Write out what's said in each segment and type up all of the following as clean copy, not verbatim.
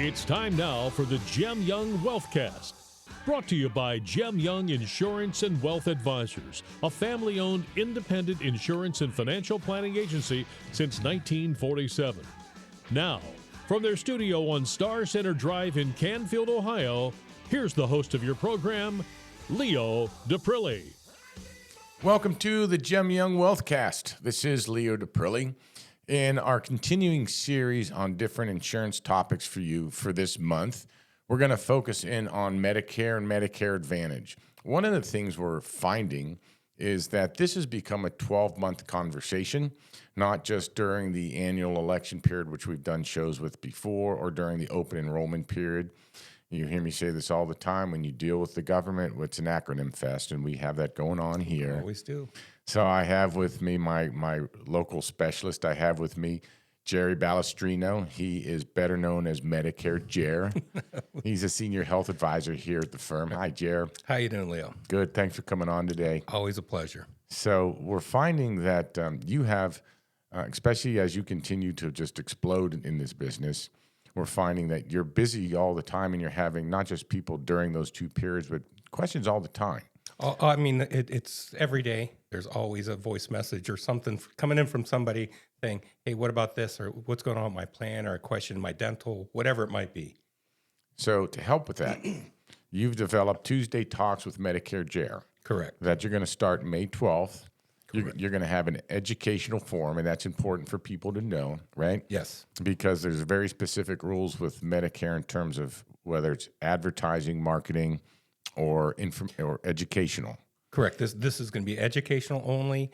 It's time now for the Gem Young Wealthcast, brought to you by Gem Young Insurance and Wealth Advisors, a family-owned independent insurance and financial planning agency since 1947. Now, from their studio on Star Center Drive in Canfield, Ohio, here's the host of your program, Leo Daprilli. Welcome to the Gem Young Wealthcast. This is Leo Daprilli. In our continuing series on different insurance topics for you for this month, we're going to focus in on Medicare and Medicare Advantage. One of the things we're finding is that this has become a 12-month conversation, not just during the annual election period, which we've done shows with before, or during the open enrollment period. You hear me say this all the time. When you deal with the government, it's an acronym fest, and we have that going on here. Always do. So I have with me my local specialist. I have with me Jerry Balestrino. He is better known as Medicare Jer. He's a senior health advisor here at the firm. Hi, Jer. How you doing, Leo? Good. Thanks for coming on today. Always a pleasure. So we're finding that you have, especially as you continue to just explode in this business, we're finding that you're busy all the time and you're having not just people during those two periods, but questions all the time. I mean, it's every day. There's always a voice message or something coming in from somebody saying, hey, what about this? Or what's going on with my plan? Or a question in my dental, whatever it might be. So to help with that, you've developed Tuesday Talks with Medicare Jer. Correct. That you're going to start May 12th. You're going to have an educational forum, and that's important for people to know, right? Yes. Because there's very specific rules with Medicare in terms of whether it's advertising, marketing, or educational. Correct. This is going to be educational only,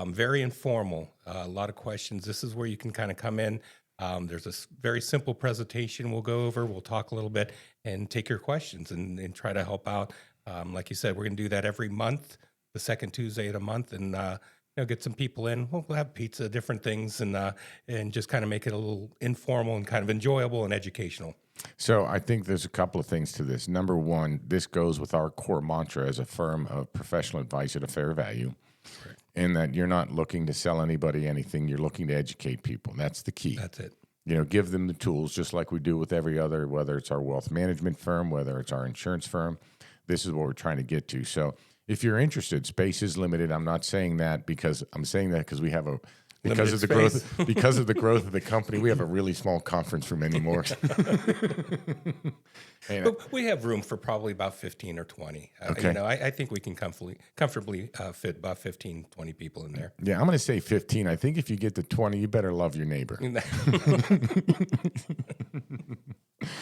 very informal, a lot of questions. This is where you can kind of come in. There's a very simple presentation we'll go over. We'll talk a little bit and take your questions and try to help out. Like you said, we're going to do that every month, the second Tuesday of the month, and get some people in. We'll have pizza, different things, and just kind of make it a little informal and kind of enjoyable and educational. So I think there's a couple of things to this. Number one, this goes with our core mantra as a firm of professional advice at a fair value, correct, in that you're not looking to sell anybody anything. You're looking to educate people. That's the key. That's it. Give them the tools, just like we do with every other, whether it's our wealth management firm, whether it's our insurance firm. This is what we're trying to get to. So if you're interested, space is limited. I'm not saying that because I'm saying that because we have because of the growth of the company, we have a really small conference room anymore. But we have room for probably about 15 or 20. Okay. I think we can comfortably fit about 15, 20 people in there. Yeah, I'm going to say 15. I think if you get to 20, you better love your neighbor.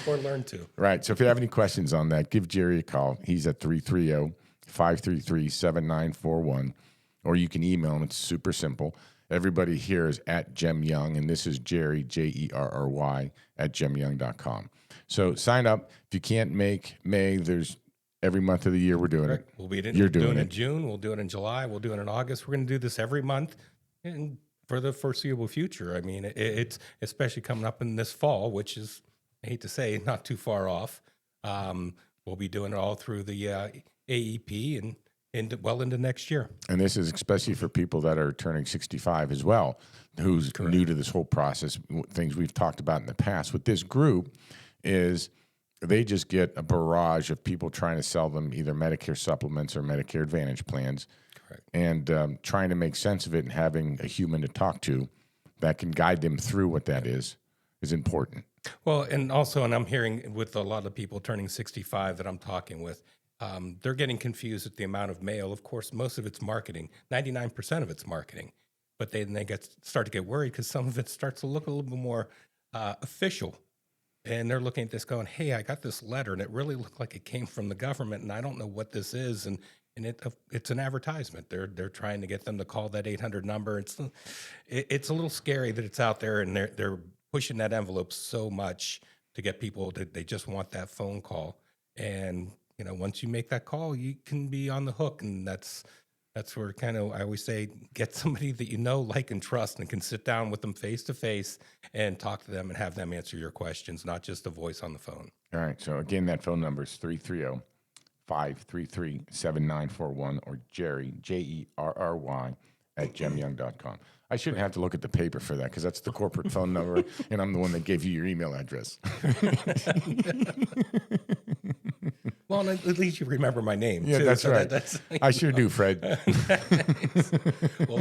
Or learn to. Right. So if you have any questions on that, give Jerry a call. He's at 330-533-7941. Or you can email him. It's super simple. Everybody here is at Gem Young, and this is Jerry, Jerry, at gemyoung.com. So sign up. If you can't make May, there's every month of the year we're doing it. We'll be doing it in June. We'll do it in July. We'll do it in August. We're going to do this every month and for the foreseeable future. I mean, it's especially coming up in this fall, which is, I hate to say, not too far off. We'll be doing it all through the AEP and well into next year. And this is especially for people that are turning 65 as well, who's correct, new to this whole process. Things we've talked about in the past with this group is they just get a barrage of people trying to sell them either Medicare supplements or Medicare Advantage plans. Correct. And trying to make sense of it and having a human to talk to that can guide them through what that is important. Well, and I'm hearing with a lot of people turning 65 that I'm talking with, they're getting confused with the amount of mail. Of course, most of it's marketing. 99% of it's marketing. But they start to get worried because some of it starts to look a little bit more official. And they're looking at this going, hey, I got this letter, and it really looked like it came from the government, and I don't know what this is. And it's an advertisement. They're trying to get them to call that 800 number. It's a little scary that it's out there, and they're pushing that envelope so much to get people that they just want that phone call. And once you make that call, you can be on the hook, and that's where I always say, get somebody that you know, like, and trust, and can sit down with them face to face and talk to them and have them answer your questions, not just a voice on the phone. All right. So again, that phone number is 330-533-7941 or Jerry, Jerry, at gemyoung.com. I shouldn't have to look at the paper for that because that's the corporate phone number, and I'm the one that gave you your email address. Well, at least you remember my name. Yeah, too, that's so right. That's, I sure do, Fred. well,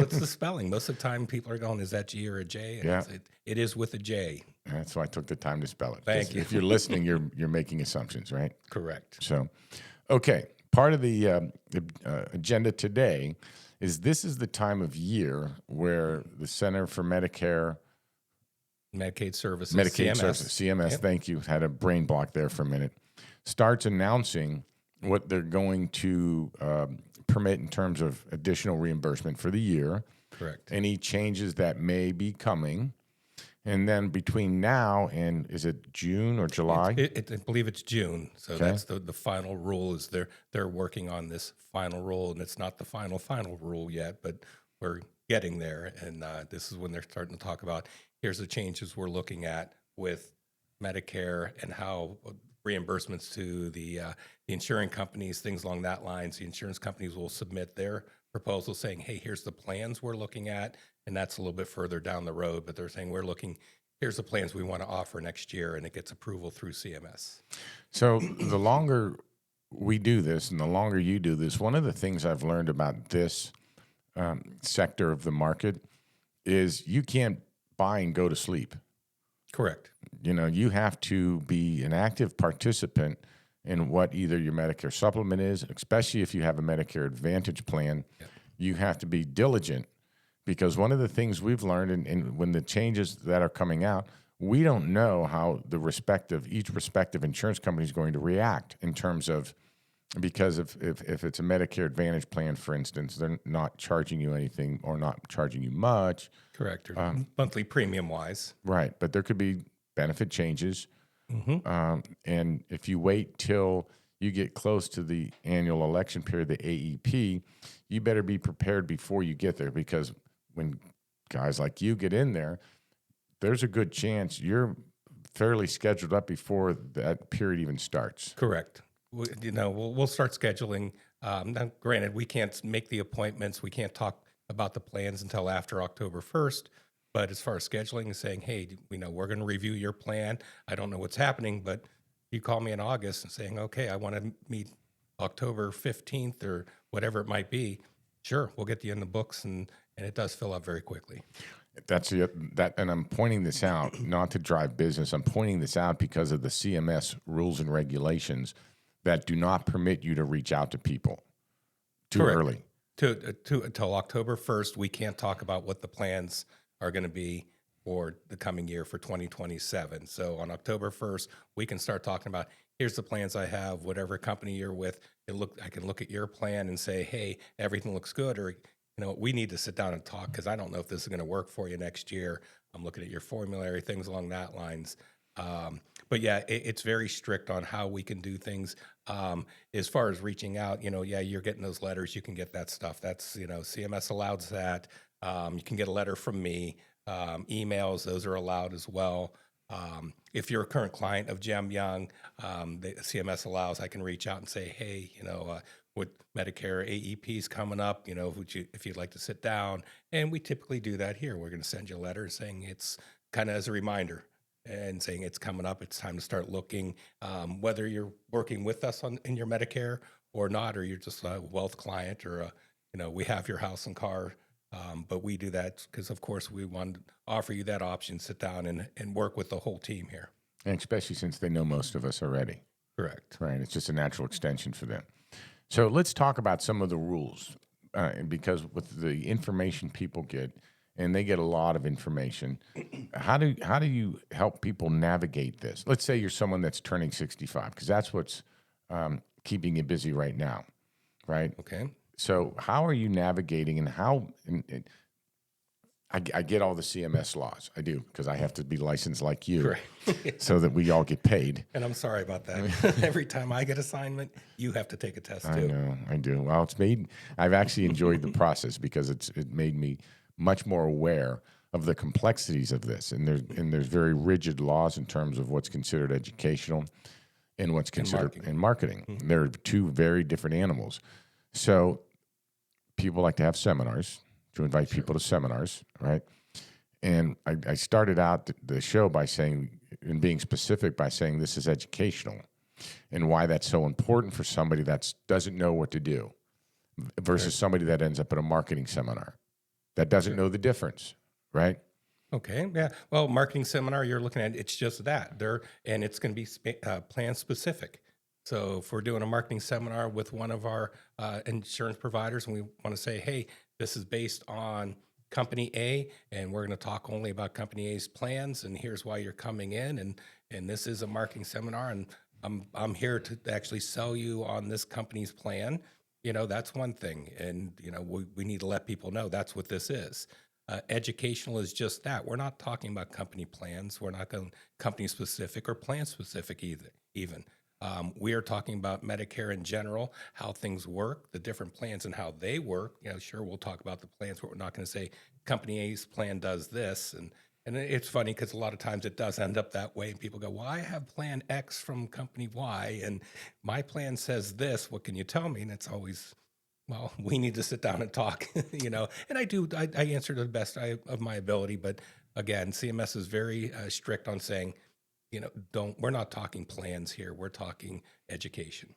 it's the spelling. Most of the time, people are going, "Is that G or a J?" And Yeah. it is with a J. That's why I took the time to spell it. Thank 'Cause you. If you're listening, you're making assumptions, right? Correct. So, okay. Part of the agenda today is this is the time of year where the Center for Medicaid Services, CMS. Services, CMS, Yep. thank you. Had a brain block there for a minute. Starts announcing what they're going to permit in terms of additional reimbursement for the year, Correct. any changes that may be coming. And then between now and, is it June or July? I believe it's June. So that's the final rule. Is they're working on this final rule, and it's not the final rule yet, but we're getting there. And this is when they're starting to talk about here's the changes we're looking at with Medicare and how reimbursements to the insurance companies, things along that lines. The insurance companies will submit their proposal saying, hey, here's the plans we're looking at. And that's a little bit further down the road, but they're saying here's the plans we want to offer next year, and it gets approval through CMS. So the longer we do this and the longer you do this, one of the things I've learned about this sector of the market is you can't buy and go to sleep. Correct. You know, you have to be an active participant in what either your Medicare supplement is, especially if you have a Medicare Advantage plan. Yep. You have to be diligent because one of the things we've learned, and when the changes that are coming out, we don't know how each respective insurance company is going to react in terms of, because if it's a Medicare Advantage plan, for instance, they're not charging you anything or not charging you much. Correct. Or monthly premium wise. Right. But there could be benefit changes. Mm-hmm. And if you wait till you get close to the annual election period, the AEP, you better be prepared before you get there, because when guys like you get in there, there's a good chance you're fairly scheduled up before that period even starts. Correct. We'll start scheduling. Now, granted, we can't make the appointments. We can't talk about the plans until after October 1st. But as far as scheduling and saying, hey, we're going to review your plan. I don't know what's happening, but you call me in August and saying, okay, I want to meet October 15th or whatever it might be. Sure, we'll get you in the books, and it does fill up very quickly. That's it. And I'm pointing this out not to drive business. I'm pointing this out because of the CMS rules and regulations that do not permit you to reach out to people too Correct. early. Until October 1st, we can't talk about what the plans are going to be for the coming year for 2027. So on October 1st, we can start talking about, here's the plans I have, whatever company you're with. I can look at your plan and say, hey, everything looks good, or we need to sit down and talk because I don't know if this is going to work for you next year. I'm looking at your formulary, things along that lines. But yeah, it's very strict on how we can do things. As far as reaching out, you're getting those letters. You can get that stuff. That's, CMS allows that. You can get a letter from me. Emails, those are allowed as well. If you're a current client of Gem Young, the CMS allows, I can reach out and say, hey, with Medicare AEPs coming up, if you'd like to sit down. And we typically do that here. We're going to send you a letter saying it's kind of as a reminder and saying it's coming up. It's time to start looking, whether you're working with us in your Medicare or not, or you're just a wealth client, or we have your house and car. But we do that because, of course, we want to offer you that option, sit down and work with the whole team here. And especially since they know most of us already. Correct. Right. It's just a natural extension for them. So let's talk about some of the rules, because with the information people get, and they get a lot of information, how do you help people navigate this? Let's say you're someone that's turning 65, because that's what's keeping you busy right now, right? Okay. So how are you navigating, and how? I get all the CMS laws. I do, because I have to be licensed like you, Correct. so that we all get paid. And I'm sorry about that. Every time I get assignment, you have to take a test too. I know, I do. Well, I've actually enjoyed the process because it made me much more aware of the complexities of this. And there's very rigid laws in terms of what's considered educational and what's considered in marketing. Mm-hmm. They're two very different animals. So people like to have seminars to invite people to seminars, right? And I started out the show by saying, and being specific by saying this is educational, and why that's so important for somebody that doesn't know what to do versus somebody that ends up at a marketing seminar that doesn't know the difference, right? Okay. Yeah. Well, marketing seminar, you're looking at, it's just that and it's going to be plan specific. So if we're doing a marketing seminar with one of our insurance providers and we want to say, hey, this is based on company A, and we're going to talk only about company A's plans, and here's why you're coming in, and this is a marketing seminar, and I'm here to actually sell you on this company's plan. That's one thing, and we need to let people know that's what this is. Educational is just that. We're not talking about company plans. We're not going company specific or plan specific either. Even we are talking about Medicare in general, how things work, the different plans and how they work. Sure, we'll talk about the plans, but we're not going to say company A's plan does this. And it's funny because a lot of times it does end up that way. And people go, well, I have plan X from company Y, and my plan says this. What can you tell me? And it's always, well, we need to sit down and talk, and I answer to the best of my ability. But again, CMS is very strict on saying, we're not talking plans here. We're talking education.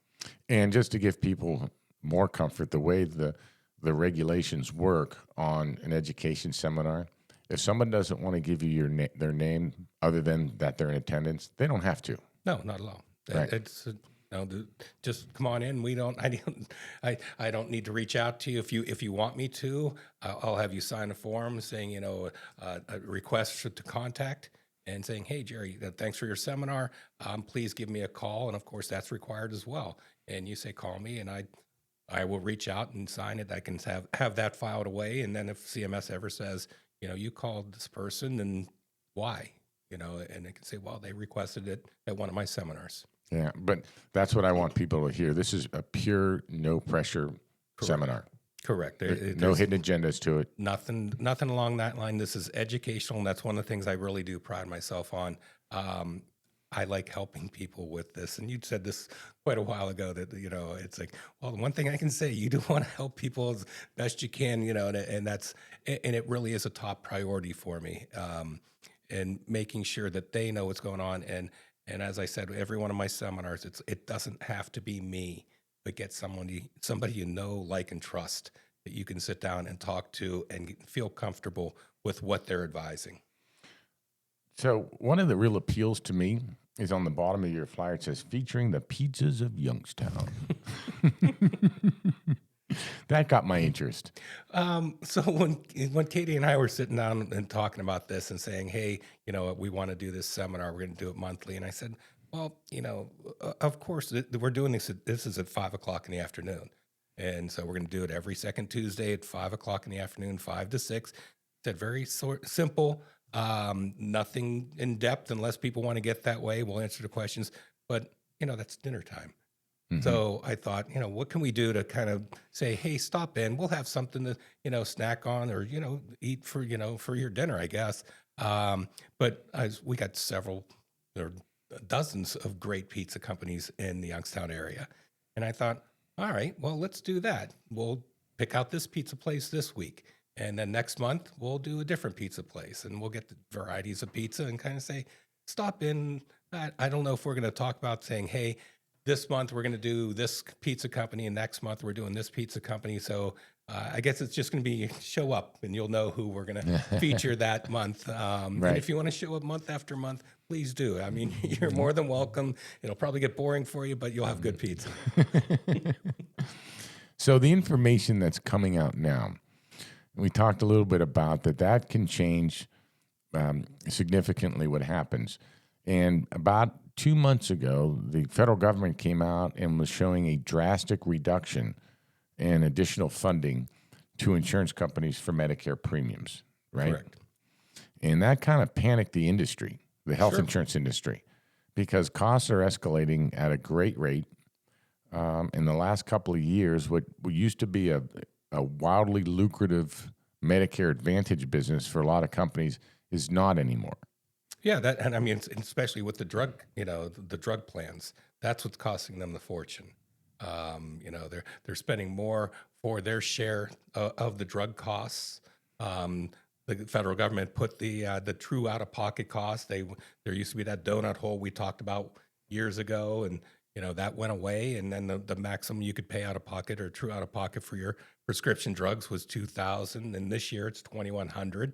And just to give people more comfort, the way the regulations work on an education seminar, if someone doesn't want to give you their name other than that they're in attendance, they don't have to. No, not at all. Right. It's just come on in. I don't need to reach out to you. If you want me to, I'll have you sign a form saying, a request to contact, and saying, hey, Jerry, thanks for your seminar. Please give me a call. And of course, that's required as well. And you say, call me, and I will reach out and sign it. I can have that filed away. And then if CMS ever says, you called this person, and why? And they can say, well, they requested it at one of my seminars. Yeah, but that's what I want people to hear. This is a pure, no pressure seminar. Correct. No hidden agendas to it. Nothing along that line. This is educational, and that's one of the things I really do pride myself on. I like helping people with this. And you said this quite a while ago that, it's like, well, the one thing I can say, you do want to help people as best you can, and it really is a top priority for me. And making sure that they know what's going on. And as I said, every one of my seminars, it doesn't have to be me, but get somebody you know, like, and trust that you can sit down and talk to and feel comfortable with what they're advising. So one of the real appeals to me is on the bottom of your flyer. It says, featuring the pizzas of Youngstown. That got my interest. So when Katie and I were sitting down and talking about this and saying, hey, we want to do this seminar, we're going to do it monthly. And I said, well, of course, we're doing this. This is at 5:00 in the afternoon. And so we're going to do it every second Tuesday at 5:00 in the afternoon, 5 to 6. It's very simple, nothing in depth unless people want to get that way. We'll answer the questions. But, that's dinner time. Mm-hmm. So I thought, what can we do to kind of say, hey, stop in. We'll have something to, snack on or, eat for your dinner, I guess. But we got dozens of great pizza companies in the Youngstown area. And I thought, all right, well, let's do that. We'll pick out this pizza place this week. And then next month, we'll do a different pizza place. And we'll get the varieties of pizza and kind of say, stop in. I don't know if we're going to talk about saying, hey, this month we're going to do this pizza company, and next month we're doing this pizza company. So I guess it's just going to be show up, and you'll know who we're going to feature that month. Right. And if you want to show up month after month, please do. I mean, you're more than welcome. It'll probably get boring for you, but you'll have good pizza. So the information that's coming out now, we talked a little bit about that can change significantly what happens. And about 2 months ago, the federal government came out and was showing a drastic reduction in additional funding to insurance companies for Medicare premiums, right? Correct. And that kind of panicked the industry, the health insurance industry, because costs are escalating at a great rate. In the last couple of years, what used to be a wildly lucrative Medicare Advantage business for a lot of companies is not anymore. Yeah, and I mean, especially with the drug, the drug plans, that's what's costing them the fortune. They're spending more for their share of the drug costs. The federal government put the true out-of-pocket cost. There used to be that donut hole we talked about years ago, and that went away. And then the maximum you could pay out of pocket or true out of pocket for your prescription drugs was $2,000, and this year it's $2,100.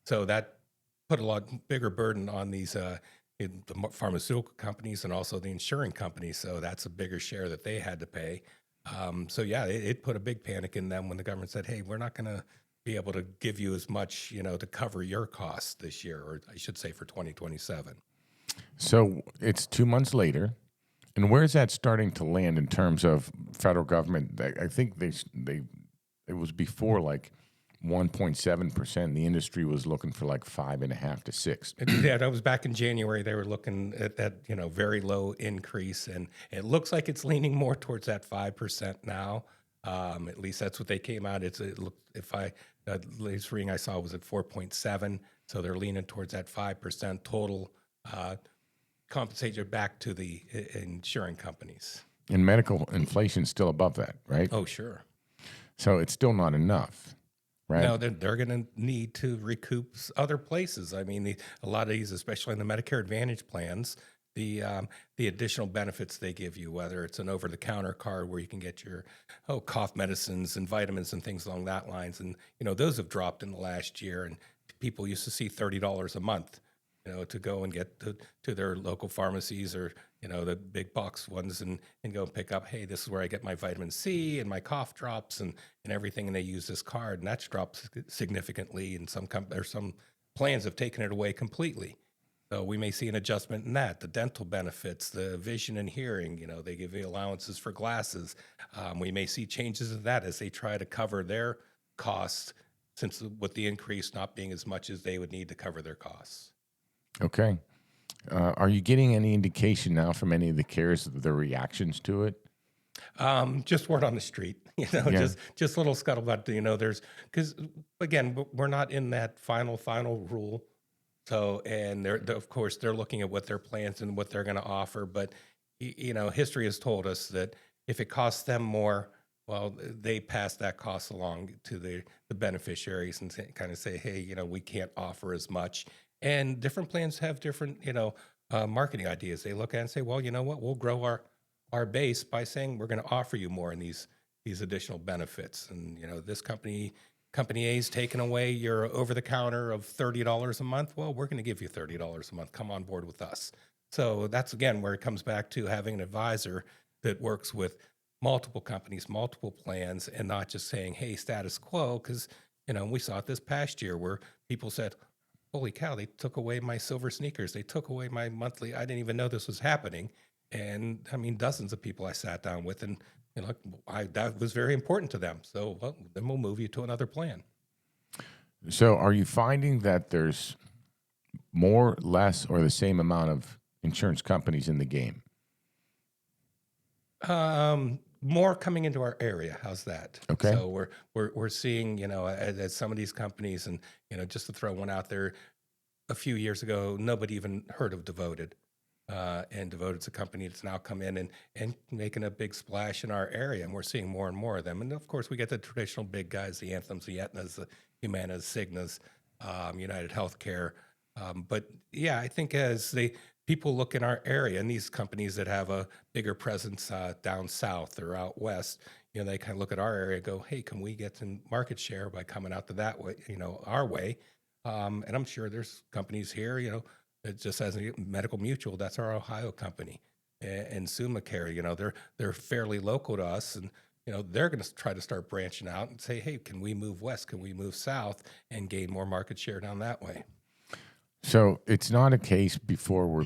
So that put a lot bigger burden on these the pharmaceutical companies and also the insuring companies. So that's a bigger share that they had to pay. So yeah, it put a big panic in them when the government said, "Hey, we're not going to be able to give you as much, to cover your costs this year, or I should say for 2027." So it's 2 months later, and where is that starting to land in terms of federal government? I think it was before like 1.7%. The industry was looking for like 5.5 to 6. Yeah, that was back in January. They were looking at that, very low increase, and it looks like it's leaning more towards that 5% now. At least that's what they came out. It looked, the latest reading I saw was at 4.7, so they're leaning towards that 5% total compensation back to the insuring companies. And medical inflation's still above that, right? Oh, sure. So it's still not enough, right? No, they're going to need to recoup other places. I mean, a lot of these, especially in the Medicare Advantage plans, the additional benefits they give you, whether it's an over-the-counter card where you can get your cough medicines and vitamins and things along that lines, and those have dropped in the last year. And people used to see $30 a month, to go and get to their local pharmacies or the big box ones and go and pick up. Hey, this is where I get my vitamin C and my cough drops and everything, and they use this card, and that's dropped significantly. And some plans have taken it away completely. So we may see an adjustment in that. The dental benefits, the vision and hearing, they give you allowances for glasses. We may see changes in that as they try to cover their costs, since with the increase not being as much as they would need to cover their costs. Okay. Are you getting any indication now from any of the carriers of their reactions to it? Just word on the street, Yeah. just little scuttlebutt, there's, because again, we're not in that final rule. So, and of course, they're looking at what their plans and what they're going to offer. But, history has told us that if it costs them more, well, they pass that cost along to the beneficiaries and kind of say, hey, we can't offer as much. And different plans have different, marketing ideas. They look at it and say, well, you know what, we'll grow our base by saying we're going to offer you more in these additional benefits. And, this company A is taking away your over-the-counter of $30 a month. Well, we're going to give you $30 a month. Come on board with us. So that's, again, where it comes back to having an advisor that works with multiple companies, multiple plans, and not just saying, hey, status quo, because, we saw it this past year where people said, holy cow, they took away my silver sneakers. They took away my monthly. I didn't even know this was happening. And I mean, dozens of people I sat down with, and that was very important to them. So, well, then we'll move you to another plan. So are you finding that there's more, less, or the same amount of insurance companies in the game? More coming into our area. How's that? Okay. So we're seeing, as some of these companies, and just to throw one out there, a few years ago, nobody even heard of Devoted. And Devoted's a company that's now come in and making a big splash in our area, and we're seeing more and more of them. And of course, we get the traditional big guys, the Anthems, the Aetnas, the Humanas, Cignas, United Healthcare. But yeah, I think as people look in our area, and these companies that have a bigger presence down south or out west, they kind of look at our area and go, hey, can we get some market share by coming out to that way, our way? And I'm sure there's companies here, it just as a Medical Mutual, that's our Ohio company, and SumaCare, they're fairly local to us, and they're going to try to start branching out and say, hey, can we move west? Can we move south and gain more market share down that way? So it's not a case before where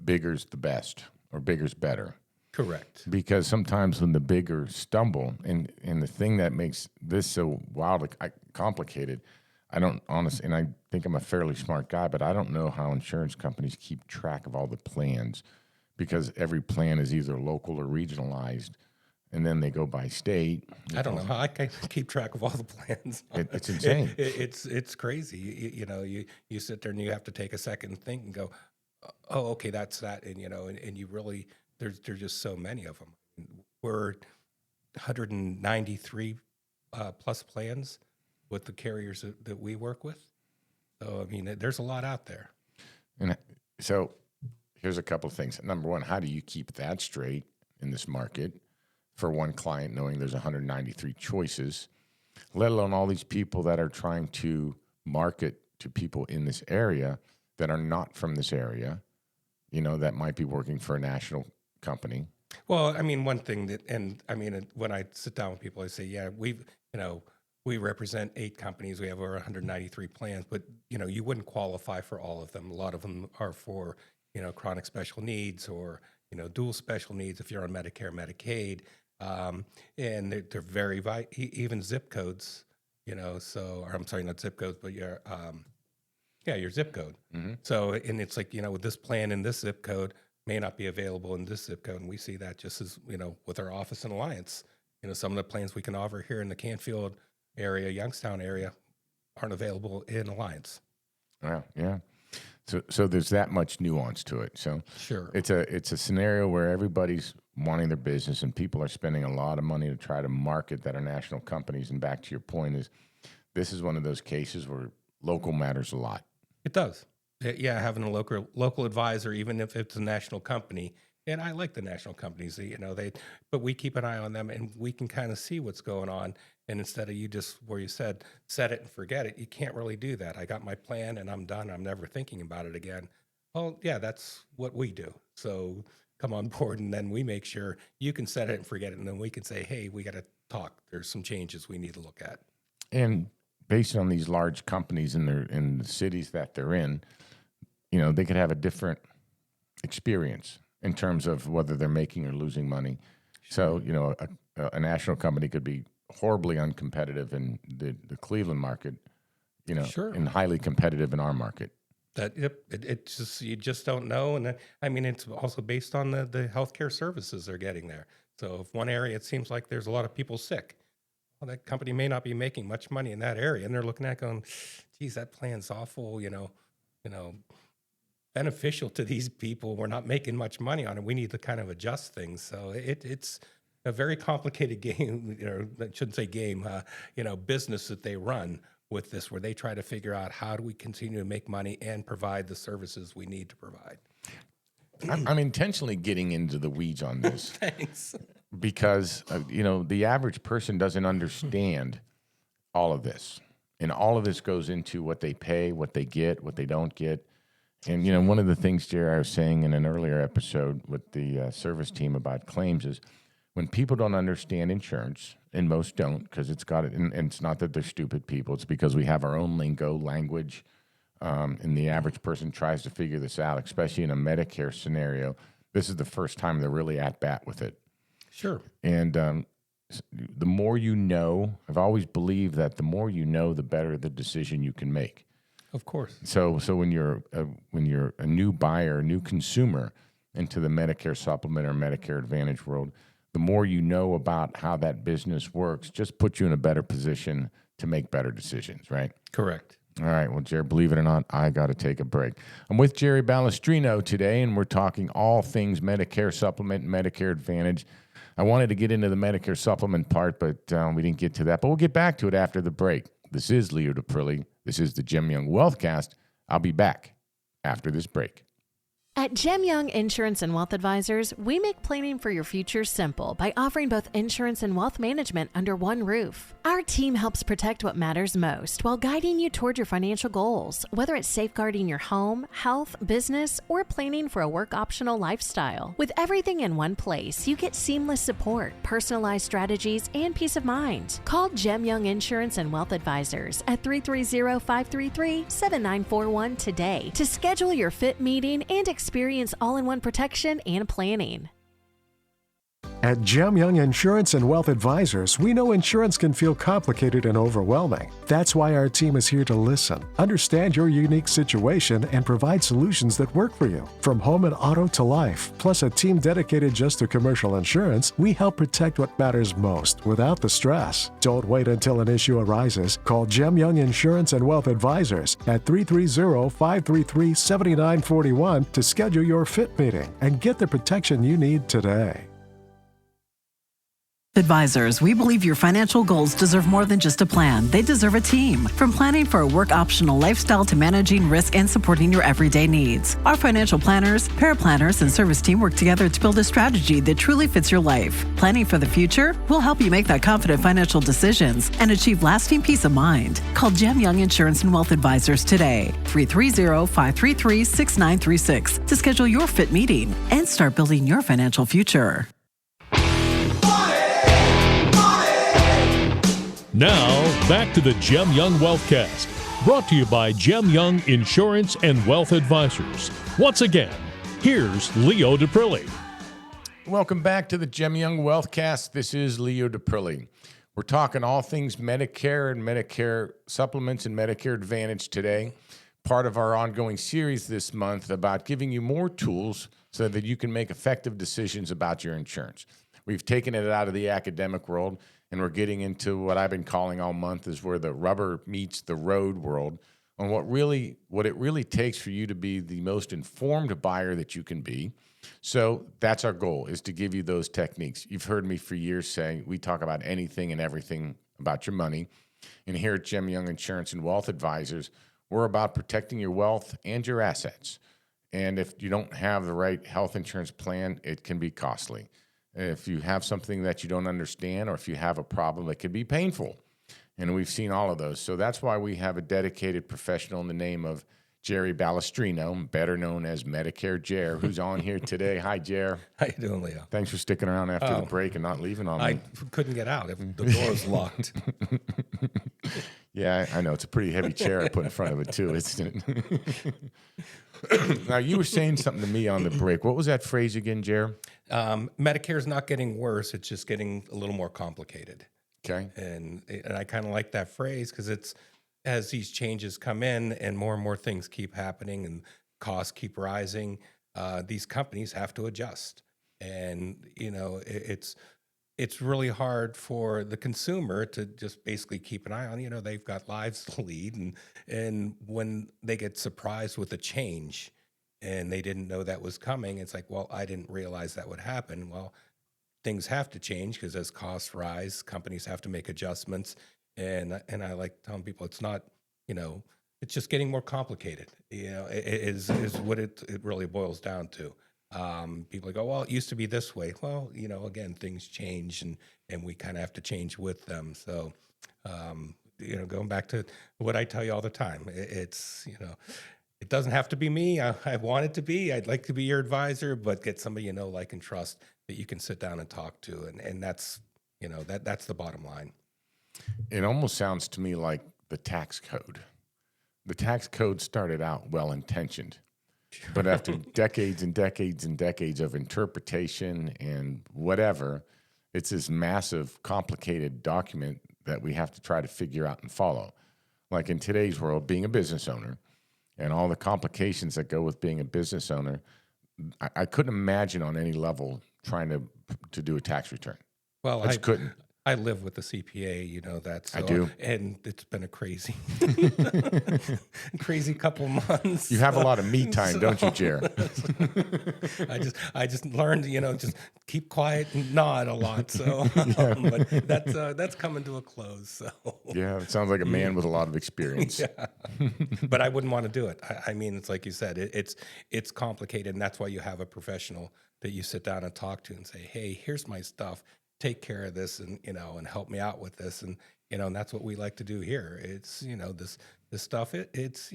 bigger's the best or bigger's better. Correct. Because sometimes when the bigger stumble, and the thing that makes this so wildly complicated, I don't honestly, and I think I'm a fairly smart guy, but I don't know how insurance companies keep track of all the plans, because every plan is either local or regionalized, and then they go by state. I don't know how I can keep track of all the plans. It's insane. It's crazy. You sit there and you have to take a second and think and go, oh, okay, that's that. And, and you really, there's just so many of them. 193 plus plans with the carriers that we work with. So, I mean, there's a lot out there. And so here's a couple of things. Number one, how do you keep that straight in this market for one client, knowing there's 193 choices, let alone all these people that are trying to market to people in this area that are not from this area, that might be working for a national company? Well, I mean, one thing when I sit down with people, I say, yeah, we represent 8 companies. We have over 193 plans, but, you wouldn't qualify for all of them. A lot of them are for, chronic special needs or, dual special needs if you're on Medicare, Medicaid. And they're very, even zip codes, or I'm sorry, not zip codes, but your zip code. Mm-hmm. So, and it's like, with this plan in this zip code may not be available in this zip code. And we see that just as, with our office and Alliance, some of the plans we can offer here in the Canfield area, Youngstown area, aren't available in Alliance. Wow, yeah. So there's that much nuance to it. So sure, it's a scenario where everybody's wanting their business and people are spending a lot of money to try to market that are national companies. And back to your point this is one of those cases where local matters a lot. It does. Yeah, having a local advisor, even if it's a national company, and I like the national companies, but we keep an eye on them and we can kind of see what's going on. And instead of you just, where you said, set it and forget it, you can't really do that. I got my plan and I'm done. I'm never thinking about it again. Well, yeah, that's what we do. So come on board and then we make sure you can set it and forget it. And then we can say, hey, we got to talk. There's some changes we need to look at. And based on these large companies in the cities that they're in, they could have a different experience in terms of whether they're making or losing money. Sure. So, a national company could be horribly uncompetitive in the Cleveland market, sure, and highly competitive in our market. It just, you just don't know. And I mean, it's also based on the healthcare services they're getting there. So if one area, it seems like there's a lot of people sick, well, that company may not be making much money in that area. And they're looking at going, geez, that plan's awful, beneficial to these people. We're not making much money on it. We need to kind of adjust things. So it's a very complicated game, or I shouldn't say game, business that they run with this, where they try to figure out how do we continue to make money and provide the services we need to provide. I'm intentionally getting into the weeds on this. Thanks. Because, the average person doesn't understand all of this. And all of this goes into what they pay, what they get, what they don't get. And, one of the things, Jerry, I was saying in an earlier episode with the service team about claims is when people don't understand insurance, and most don't, because it's got it, and it's not that they're stupid people, it's because we have our own lingo, language, and the average person tries to figure this out, especially in a Medicare scenario. This is the first time they're really at bat with it. Sure. And the more you know, I've always believed that the more you know, the better the decision you can make. Of course. So when you're a new buyer, a new consumer into the Medicare supplement or Medicare Advantage world, the more you know about how that business works, just puts you in a better position to make better decisions, right? Correct. All right. Well, Jerry, believe it or not, I got to take a break. I'm with Jerry Balestrino today, and we're talking all things Medicare supplement, Medicare Advantage. I wanted to get into the Medicare supplement part, but we didn't get to that. But we'll get back to it after the break. This is Leo DePrilly. This is the Gem Young Wealthcast. I'll be back after this break. At Gem Young Insurance and Wealth Advisors, we make planning for your future simple by offering both insurance and wealth management under one roof. Our team helps protect what matters most while guiding you toward your financial goals, whether it's safeguarding your home, health, business, or planning for a work-optional lifestyle. With everything in one place, you get seamless support, personalized strategies, and peace of mind. Call Gem Young Insurance and Wealth Advisors at 330-533-7941 today to schedule your fit meeting and experience all-in-one protection and planning. At Gem Young Insurance and Wealth Advisors, we know insurance can feel complicated and overwhelming. That's why our team is here to listen, understand your unique situation, and provide solutions that work for you. From home and auto to life, plus a team dedicated just to commercial insurance, we help protect what matters most without the stress. Don't wait until an issue arises. Call Gem Young Insurance and Wealth Advisors at 330-533-7941 to schedule your fit meeting and get the protection you need today. Advisors, we believe your financial goals deserve more than just a plan. They deserve a team. From planning for a work-optional lifestyle to managing risk and supporting your everyday needs. Our financial planners, paraplanners, and service team work together to build a strategy that truly fits your life. Planning for the future? We'll help you make that confident financial decisions and achieve lasting peace of mind. Call Gem Young Insurance and Wealth Advisors today. 330-533-6936 to schedule your fit meeting and start building your financial future. Now, back to the Gem Young Wealthcast, brought to you by Gem Young Insurance and Wealth Advisors. Once again, here's Leo Daprilli. Welcome back to the Gem Young Wealthcast. This is Leo Daprilli. We're talking all things Medicare and Medicare supplements and Medicare Advantage today. Part of our ongoing series this month about giving you more tools so that you can make effective decisions about your insurance. We've taken it out of the academic world, and we're getting into what I've been calling all month is where the rubber meets the road world on what it really takes for you to be the most informed buyer that you can be. So that's our goal, is to give you those techniques. You've heard me for years say we talk about anything and everything about your money. And here at Gem Young Insurance and Wealth Advisors, we're about protecting your wealth and your assets. And if you don't have the right health insurance plan, it can be costly. If you have something that you don't understand, or if you have a problem, it can be painful. And we've seen all of those. So that's why we have a dedicated professional in the name of Jerry Balestrino, better known as Medicare Jer, who's on here today. Hi, Jer. How you doing, Leo? Thanks for sticking around after the break and not leaving on me. I couldn't get out. The door was locked. Yeah, I know. It's a pretty heavy chair I put in front of it, too, isn't it? Now, you were saying something to me on the break. What was that phrase again, Jer? Medicare's not getting worse. It's just getting a little more complicated. Okay. And I kind of like that phrase because it's as these changes come in and more things keep happening and costs keep rising, these companies have to adjust. And, it's really hard for the consumer to just basically keep an eye on, they've got lives to lead. And when they get surprised with a change and they didn't know that was coming, it's like, well, I didn't realize that would happen. Well, things have to change because as costs rise, companies have to make adjustments. And I like telling people it's not, it's just getting more complicated. It is what it really boils down to. People go, well, it used to be this way. Well, again, things change and we kind of have to change with them. So, going back to what I tell you all the time, it's, it doesn't have to be me. I want it to be. I'd like to be your advisor, but get somebody like and trust that you can sit down and talk to. And that's, that's the bottom line. It almost sounds to me like the tax code. The tax code started out well-intentioned. But after decades and decades and decades of interpretation and whatever, it's this massive, complicated document that we have to try to figure out and follow. Like in today's world, being a business owner and all the complications that go with being a business owner, I couldn't imagine on any level trying to do a tax return. Well, I just couldn't. I live with the CPA, that's so, I do, and it's been a crazy couple months. You have a lot of me time, don't you, Jer? I just learned, just keep quiet and nod a lot. So, but that's coming to a close. So, yeah, it sounds like a man with a lot of experience. Yeah. But I wouldn't want to do it. I mean, it's like you said, it's complicated, and that's why you have a professional that you sit down and talk to and say, hey, here's my stuff. Take care of this and help me out with this. And, and that's what we like to do here. It's, this stuff, it's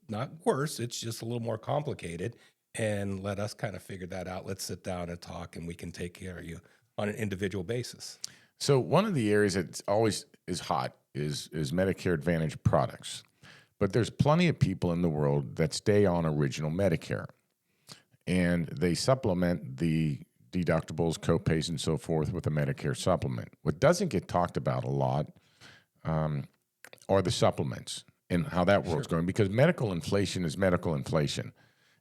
not worse. It's just a little more complicated, and let us kind of figure that out. Let's sit down and talk, and we can take care of you on an individual basis. So one of the areas that always is hot is Medicare Advantage products, but there's plenty of people in the world that stay on original Medicare, and they supplement the deductibles, copays, and so forth with a Medicare supplement. What doesn't get talked about a lot are the supplements and how that world's going, because medical inflation is medical inflation.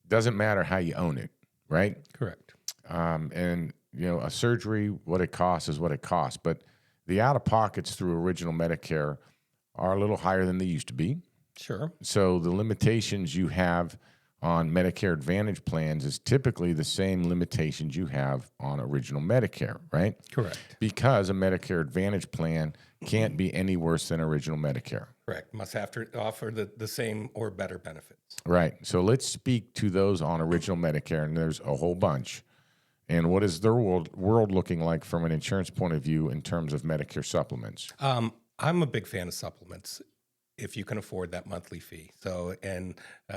It doesn't matter how you own it, right? Correct. And, a surgery, what it costs is what it costs. But the out-of-pockets through original Medicare are a little higher than they used to be. Sure. So the limitations you have on Medicare Advantage plans is typically the same limitations you have on original Medicare, right? Correct. Because a Medicare Advantage plan can't be any worse than original Medicare. Correct. Must have to offer the same or better benefits. Right. So let's speak to those on original Medicare, and there's a whole bunch. And what is their world looking like from an insurance point of view in terms of Medicare supplements? I'm a big fan of supplements if you can afford that monthly fee. So, and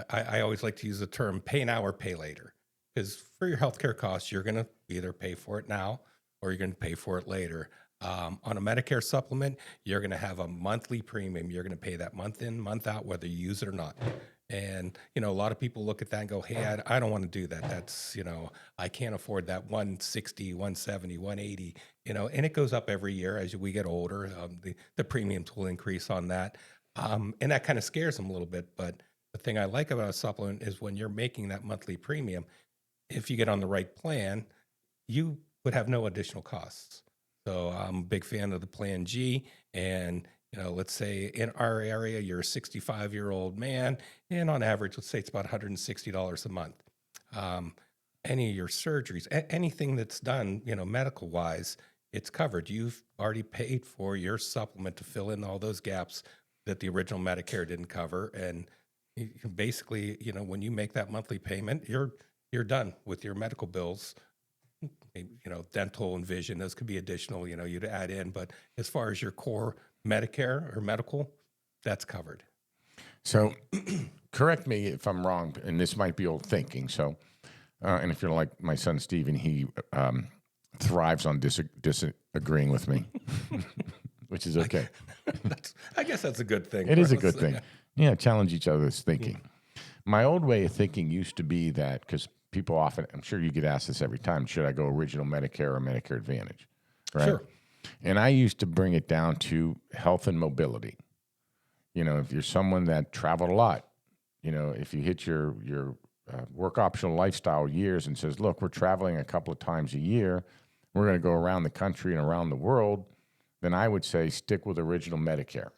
I always like to use the term pay now or pay later, because for your healthcare costs, you're going to either pay for it now or you're going to pay for it later. On a Medicare supplement, you're going to have a monthly premium. You're going to pay that month in, month out, whether you use it or not. And, a lot of people look at that and go, hey, I don't want to do that. That's, I can't afford that 160, 170, 180, and it goes up every year as we get older. The premiums will increase on that. And that kind of scares them a little bit. But the thing I like about a supplement is when you're making that monthly premium, if you get on the right plan, you would have no additional costs. So I'm a big fan of the Plan G. And, let's say in our area, you're a 65-year-old man, and on average, let's say it's about $160 a month. Any of your surgeries, anything that's done, medical-wise, it's covered. You've already paid for your supplement to fill in all those gaps that the original Medicare didn't cover. And basically, when you make that monthly payment, you're done with your medical bills. Dental and vision, those could be additional, you'd add in. But as far as your core Medicare or medical, that's covered. So correct me if I'm wrong, and this might be old thinking. So, and if you're like my son, Steven, he thrives on disagreeing with me, which is okay. I guess that's a good thing. It is a good thing. Yeah, challenge each other's thinking. My old way of thinking used to be that, because people often, I'm sure you get asked this every time, should I go original Medicare or Medicare Advantage? Right? Sure. And I used to bring it down to health and mobility. If you're someone that traveled a lot, if you hit your work optional lifestyle years and says, look, we're traveling a couple of times a year, we're going to go around the country and around the world, then I would say stick with original Medicare.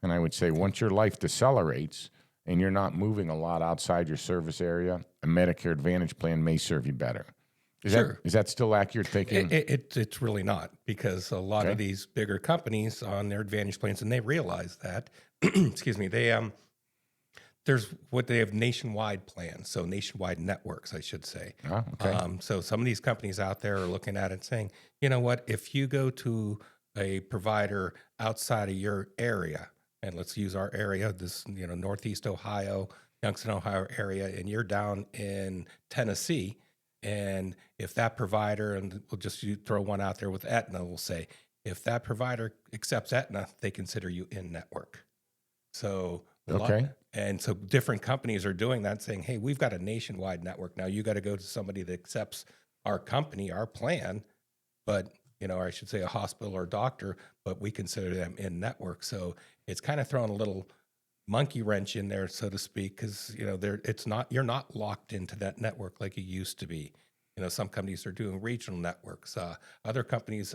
And I would say once your life decelerates and you're not moving a lot outside your service area, a Medicare Advantage plan may serve you better. Is that still accurate thinking? It's really not, because a lot of these bigger companies on their Advantage plans, and they realize that, excuse me, they have nationwide plans, so nationwide networks, I should say. Oh, okay. So some of these companies out there are looking at it and saying, you know what, if you go to a provider outside of your area, and let's use our area, this, Northeast Ohio, Youngstown, Ohio area, and you're down in Tennessee, and if that provider, and we'll just throw one out there with Aetna, we'll say, if that provider accepts Aetna, they consider you in network. So, so different companies are doing that, saying, hey, we've got a nationwide network. Now you got to go to somebody that accepts our company, our plan, but, or I should say a hospital or doctor, but we consider them in network. So it's kind of throwing a little monkey wrench in there, so to speak, because you're not locked into that network like you used to be. Some companies are doing regional networks. Other companies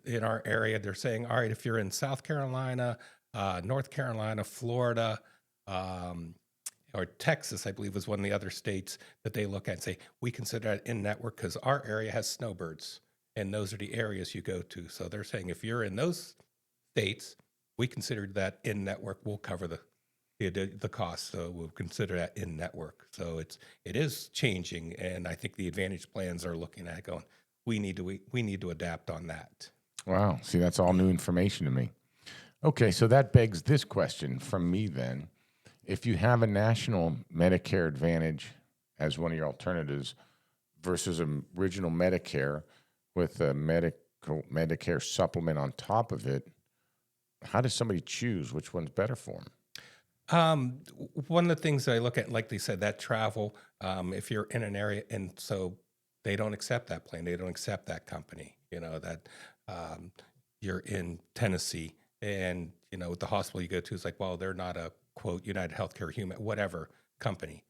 in our area, they're saying, all right, if you're in South Carolina, North Carolina, Florida, or Texas, I believe was one of the other states that they look at and say, we consider that in network because our area has snowbirds, and those are the areas you go to. So they're saying if you're in those states, we consider that in network. We'll cover the cost, so we'll consider that in network. So it is changing, and I think the Advantage plans are looking at it going, we need to adapt on that. Wow, see, that's all new information to me. Okay, so that begs this question from me then: if you have a national Medicare Advantage as one of your alternatives versus an original Medicare with a Medicare supplement on top of it, how does somebody choose which one's better for them? One of the things that I look at, like they said, that travel, if you're in an area, and so they don't accept that plan, they don't accept that company, that you're in Tennessee, and, with the hospital you go to, it's like, well, they're not a, quote, United Healthcare, whatever company.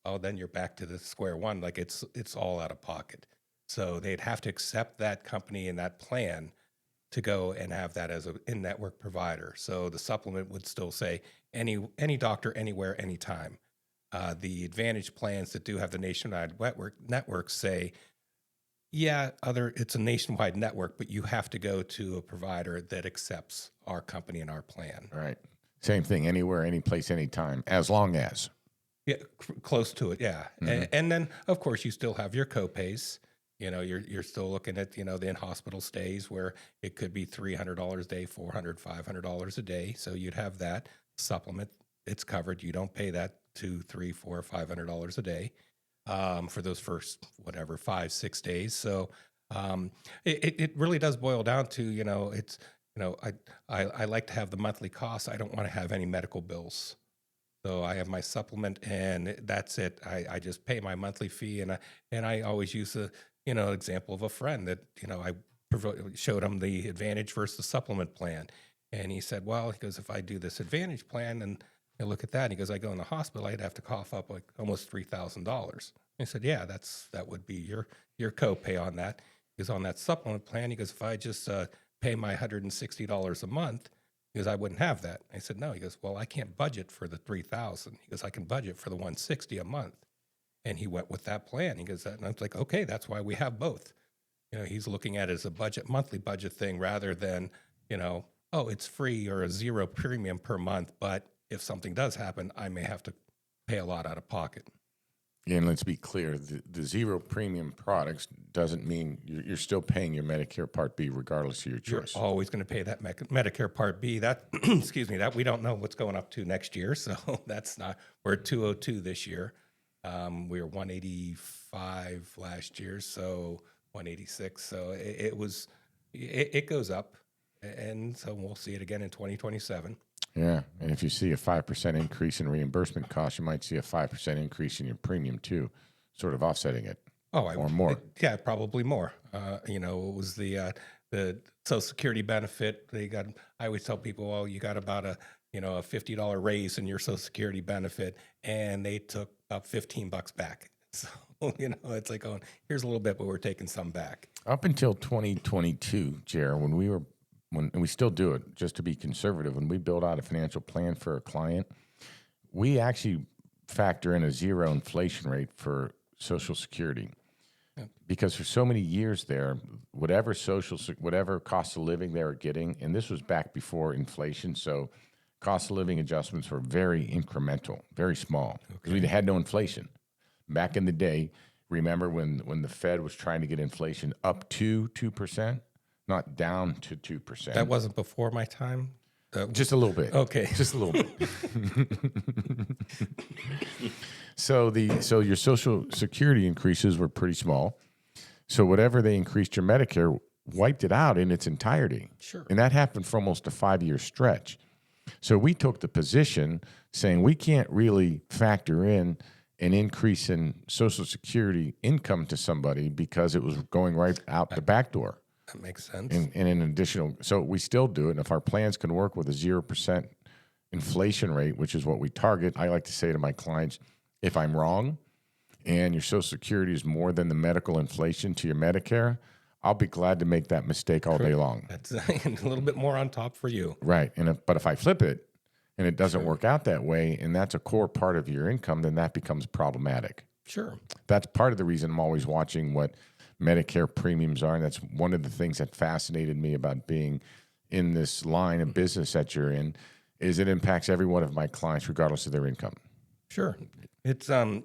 Oh, then you're back to the square one, like it's all out of pocket. So they'd have to accept that company and that plan to go and have that as an in-network provider. So the supplement would still say any doctor, anywhere, anytime. The Advantage plans that do have the nationwide networks say, yeah, it's a nationwide network, but you have to go to a provider that accepts our company and our plan. Right. Same thing, anywhere, any place, anytime, as long as. Yeah, close to it, yeah. And then, of course, you still have your copays. You're still looking at, the in-hospital stays where it could be $300 a day, $400, $500 a day. So you'd have that supplement. It's covered. You don't pay that $200, $300, $400, $500 a day for those first, 5-6 days. So it really does boil down to, I like to have the monthly costs. I don't want to have any medical bills. So I have my supplement and that's it. I just pay my monthly fee, and I always use example of a friend that, I showed him the Advantage versus the supplement plan. And he said, well, he goes, if I do this Advantage plan and I look at that, and he goes, I go in the hospital, I'd have to cough up like almost $3,000. I said, yeah, that would be your copay on that. Because on that supplement plan, he goes, if I just pay my $160 a month, because I wouldn't have that. I said, no. He goes, well, I can't budget for the $3,000. He goes, I can budget for the $160 a month. And he went with that plan. He goes, and I was like, okay, that's why we have both. He's looking at it as a monthly budget thing rather than, oh, it's free or a zero premium per month. But if something does happen, I may have to pay a lot out of pocket. And let's be clear, the zero premium products doesn't mean you're still paying your Medicare Part B regardless of your choice. You're always going to pay that Medicare Part B. That, excuse me, that we don't know what's going up to next year. So that's not, we're at 202 this year. We were 185 last year, so 186. So it goes up. And so we'll see it again in 2027. Yeah, and if you see a 5% increase in reimbursement costs, you might see a 5% increase in your premium too, sort of offsetting it. Or more. Yeah, probably more. It was the Social Security benefit. I always tell people, well, you got about a $50 raise in your Social Security benefit, and they took about $15 back. So it's like, oh, here's a little bit, but we're taking some back. Up until 2022, Jerald, when we still do it, just to be conservative, when we build out a financial plan for a client, we actually factor in a zero inflation rate for Social Security. Yeah. Because for so many years there, whatever cost of living they were getting, and this was back before inflation, so cost of living adjustments were very incremental, very small, because we had no inflation. Back in the day, remember when the Fed was trying to get inflation up to 2%? Not down to 2%. That wasn't before my time? Just a little bit. Okay. Just a little bit. So your Social Security increases were pretty small. So whatever they increased your Medicare wiped it out in its entirety. Sure. And that happened for almost a 5-year stretch. So we took the position saying we can't really factor in an increase in Social Security income to somebody because it was going right out the back door. That makes sense. And an additional, so we still do it. And if our plans can work with a 0% inflation rate, which is what we target, I like to say to my clients, if I'm wrong and your Social Security is more than the medical inflation to your Medicare, I'll be glad to make that mistake all day long. That's a little bit more on top for you. Right. But if I flip it and it doesn't work out that way, and that's a core part of your income, then that becomes problematic. Sure. That's part of the reason I'm always watching what Medicare premiums are, and that's one of the things that fascinated me about being in this line of business that you're in, is it impacts every one of my clients regardless of their income. Sure. It's, and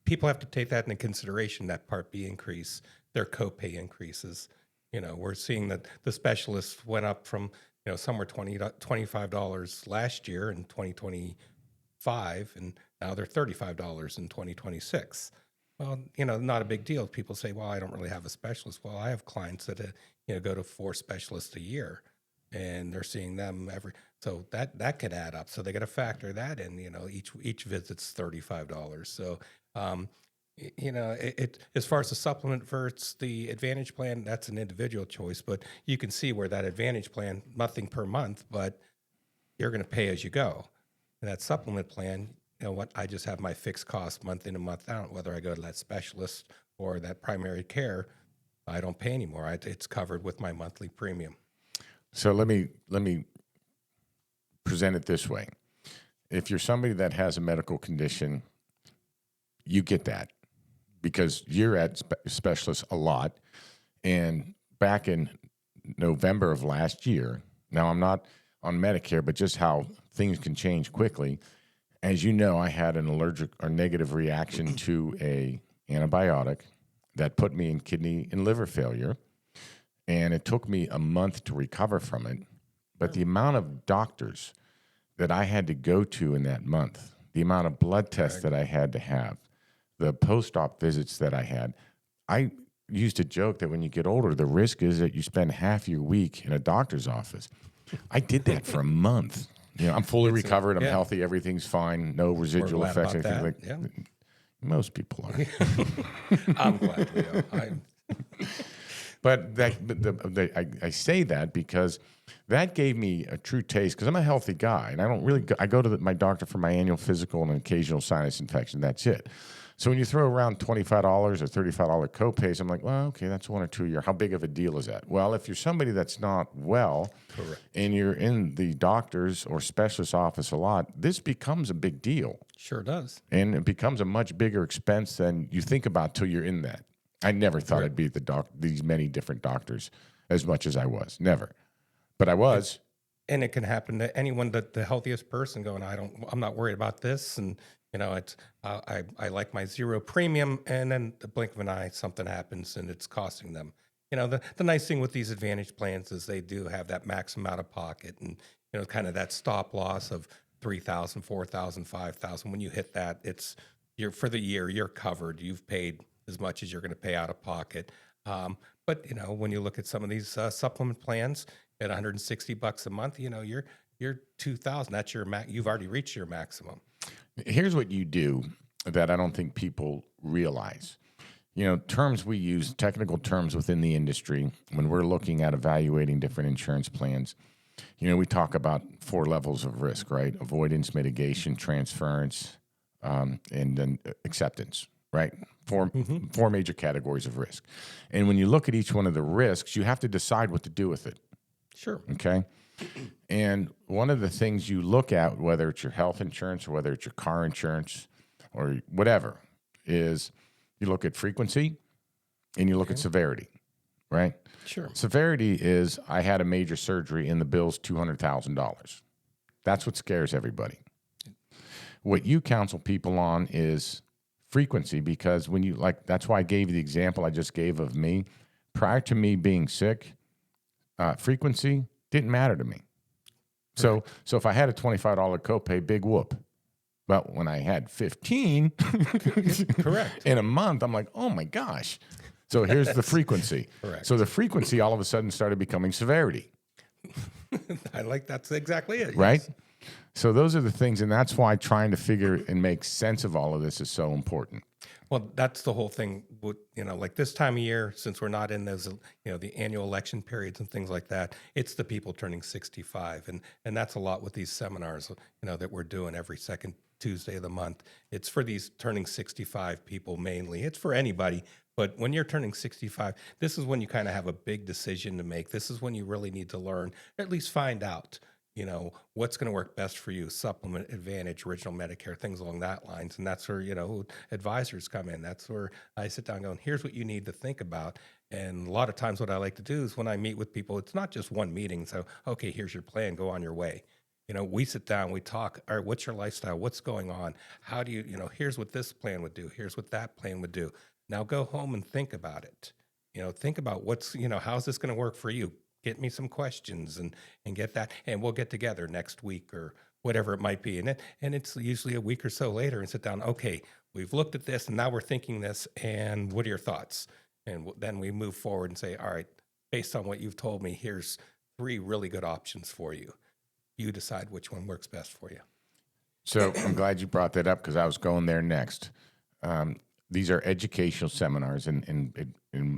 people have to take that into consideration, that Part B increase, their copay increases. We're seeing that the specialists went up from, somewhere $25 last year in 2025, and now they're $35 in 2026. Well, not a big deal. People say, well, I don't really have a specialist. Well, I have clients that, go to 4 specialists a year, and they're seeing them so that could add up. So they got to factor that in, each visit's $35. So, as far as the supplement versus the Advantage plan, that's an individual choice, but you can see where that Advantage plan, nothing per month, but you're going to pay as you go. And that supplement plan, I just have my fixed cost month in and month out, whether I go to that specialist or that primary care, I don't pay anymore. It's covered with my monthly premium. So let me present it this way. if you're somebody that has a medical condition, you get that because you're at specialists a lot. And back in November of last year, now I'm not on Medicare, but just how things can change quickly. As you know, I had an allergic or negative reaction to a antibiotic that put me in kidney and liver failure. And it took me a month to recover from it. But the amount of doctors that I had to go to in that month, the amount of blood tests that I had to have, the post-op visits that I had, I used to joke that when you get older, the risk is that you spend half your week in a doctor's office. I did that for a month. I'm fully recovered. I'm healthy. Everything's fine. No residual effects. Most people are. I'm glad, Leo. But I say that because that gave me a true taste because I'm a healthy guy and I don't really I go to my doctor for my annual physical and an occasional sinus infection. That's it. So when you throw around $25 or $35 copays, I'm like, well, okay, that's 1 or 2 a year. How big of a deal is that? Well, if you're somebody that's not well and you're in the doctor's or specialist office a lot, this becomes a big deal. Sure does. And it becomes a much bigger expense than you think about till you're in that. I never thought I'd be at these many different doctors as much as I was. Never. But I was. And it can happen to anyone, the healthiest person going, I'm not worried about this. And, it's, I like my zero premium. And then the blink of an eye, something happens and it's costing them. The nice thing with these Advantage plans is they do have that maximum out of pocket and, kind of that stop loss of $3,000, $4,000, $5,000. When you hit that, you're for the year, you're covered. You've paid as much as you're going to pay out of pocket. But, when you look at some of these supplement plans at $160 a month, you're $2,000. That's your you've already reached your maximum. Here's what you do that I don't think people realize. Terms we use, technical terms within the industry, when we're looking at evaluating different insurance plans, we talk about 4 levels of risk, right? Avoidance, mitigation, transference, and then acceptance, right? Four major categories of risk. And when you look at each one of the risks, you have to decide what to do with it. Sure. Okay? And one of the things you look at, whether it's your health insurance or whether it's your car insurance or whatever, is you look at frequency and you look at severity, right? Sure. Severity is I had a major surgery and the bill's $200,000. That's what scares everybody. What you counsel people on is frequency, because when you that's why I gave you the example I just gave of me. Prior to me being sick, frequency didn't matter to me. So if I had a $25 copay, big whoop. But when I had 15 in a month, I'm like, oh my gosh. So here's the frequency. Correct. So the frequency all of a sudden started becoming severity. That's exactly it. Right? Yes. So those are the things, and that's why trying to figure and make sense of all of this is so important. Well, that's the whole thing with, like this time of year, since we're not in those, the annual election periods and things like that, it's the people turning 65. And that's a lot with these seminars, that we're doing every second Tuesday of the month. It's for these turning 65 people mainly. It's for anybody. But when you're turning 65, this is when you kind of have a big decision to make. This is when you really need to learn, or at least find out, what's going to work best for you, supplement, Advantage, original Medicare, things along that lines. And that's where, advisors come in. That's where I sit down going, here's what you need to think about. And a lot of times what I like to do is when I meet with people, it's not just one meeting. So, okay, here's your plan, go on your way. We sit down, we talk, all right, what's your lifestyle? What's going on? How do you, here's what this plan would do. Here's what that plan would do. Now go home and think about it. Think about what's, how's this going to work for you? Get me some questions and get that. And we'll get together next week or whatever it might be. And it's usually a week or so later and sit down. Okay, we've looked at this and now we're thinking this. And what are your thoughts? And then we move forward and say, all right, based on what you've told me, here's 3 really good options for you. You decide which one works best for you. So I'm glad you brought that up because I was going there next. These are educational seminars, and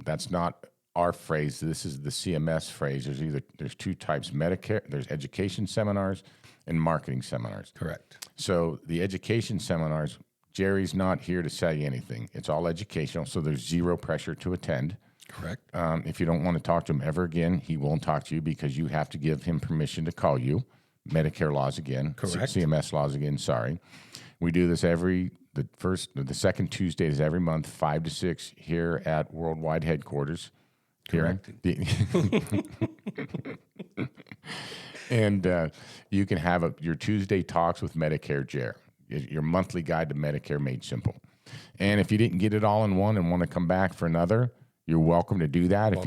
that's not our phrase. This is the CMS phrase. There's 2 types: Medicare. There's education seminars and marketing seminars. Correct. So the education seminars, Jerry's not here to sell you anything. It's all educational, so there's 0 pressure to attend. Correct. If you don't want to talk to him ever again, he won't talk to you because you have to give him permission to call you. Medicare laws again. Correct. CMS laws again, sorry. We do this the second Tuesday is every month, 5 to 6 here at Worldwide Headquarters. Correct. And you can have your Tuesday talks with Medicare Jer, your monthly guide to Medicare made simple. And if you didn't get it all in one and want to come back for another, you're welcome to do that. If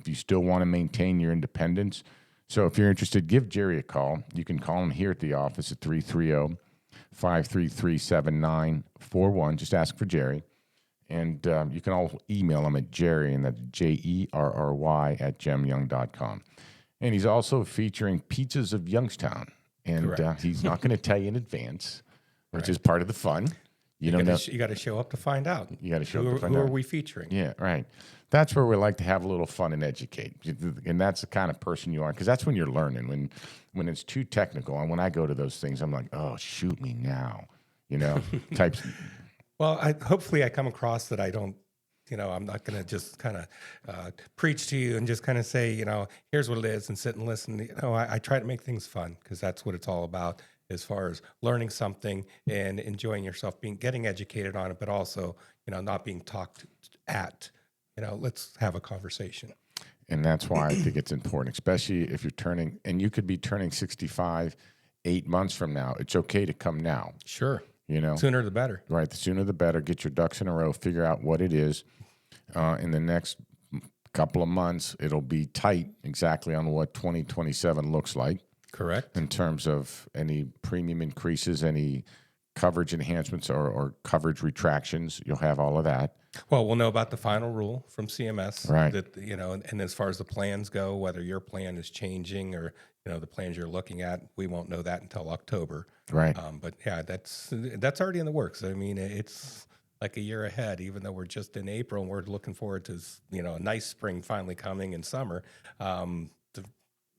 you still want to maintain your independence. So if you're interested, give Jerry a call. You can call him here at the office at 330-533-7941. Just ask for Jerry. And you can all email him at Jerry, and that's Jerry at gemyoung.com. And he's also featuring Pizzas of Youngstown. And he's not going to tell you in advance, which is part of the fun. You got to show up to find out. You got to show up to find out. Who are we featuring? Yeah, right. That's where we like to have a little fun and educate. And that's the kind of person you are, because that's when you're learning. When it's too technical, and when I go to those things, I'm like, oh, shoot me now, types. Well, hopefully I come across that I don't, I'm not going to just kind of preach to you and just kind of say, here's what it is and sit and listen. I try to make things fun, because that's what it's all about, as far as learning something and enjoying yourself, getting educated on it, but also, not being talked at. Let's have a conversation. And that's why I think it's important, especially if you're turning, and you could be turning 65 8 months from now. It's okay to come now. Sure. Sooner the better. Right. The sooner the better. Get your ducks in a row. Figure out what it is. In the next couple of months, it'll be tight exactly on what 2027 looks like. Correct. In terms of any premium increases, any coverage enhancements or coverage retractions, you'll have all of that. Well, we'll know about the final rule from CMS. Right. That, and as far as the plans go, whether your plan is changing or, the plans you're looking at, we won't know that until October. Right. But yeah, that's already in the works. I mean, it's like a year ahead, even though we're just in April and we're looking forward to, a nice spring finally coming in summer. The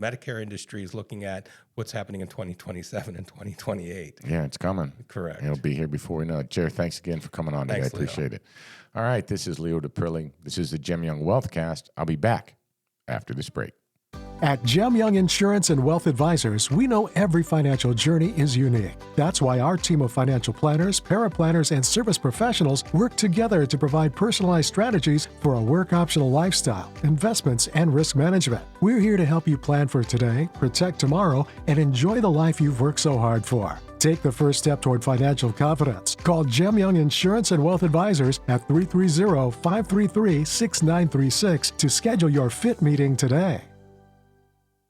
Medicare industry is looking at what's happening in 2027 and 2028. Yeah, it's coming. Correct. It'll be here before we know it. Jerry, thanks again for coming on today. I appreciate it. All right, this is Leo DePrilly. This is the Gem Young Wealthcast. I'll be back after this break. At Gem Young Insurance and Wealth Advisors, we know every financial journey is unique. That's why our team of financial planners, paraplanners, and service professionals work together to provide personalized strategies for a work-optional lifestyle, investments, and risk management. We're here to help you plan for today, protect tomorrow, and enjoy the life you've worked so hard for. Take the first step toward financial confidence. Call Gem Young Insurance and Wealth Advisors at 330-533-6936 to schedule your fit meeting today.